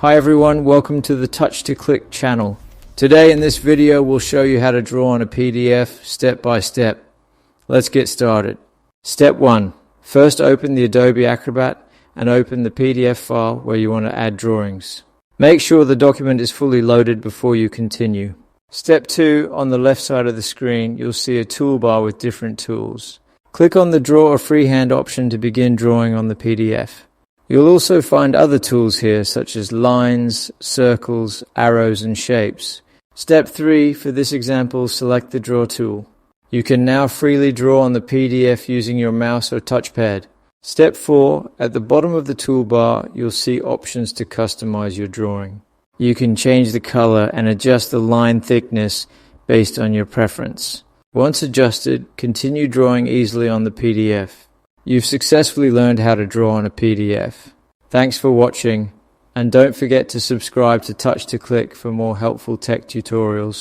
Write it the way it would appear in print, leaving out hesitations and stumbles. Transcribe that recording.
Hi everyone, welcome to the Touch to Click channel. Today in this video we'll show you how to draw on a PDF step by step. Let's get started. Step 1. First open the Adobe Acrobat and open the PDF file where you want to add drawings. Make sure the document is fully loaded before you continue. Step 2. On the left side of the screen you'll see a toolbar with different tools. Click on the Draw or Freehand option to begin drawing on the PDF. You'll also find other tools here such as lines, circles, arrows and shapes. Step 3. For this example, select the Draw tool. You can now freely draw on the PDF using your mouse or touchpad. Step 4. At the bottom of the toolbar, you'll see options to customize your drawing. You can change the color and adjust the line thickness based on your preference. Once adjusted, continue drawing easily on the PDF. You've successfully learned how to draw on a PDF. Thanks for watching, and don't forget to subscribe to Touch to Click for more helpful tech tutorials.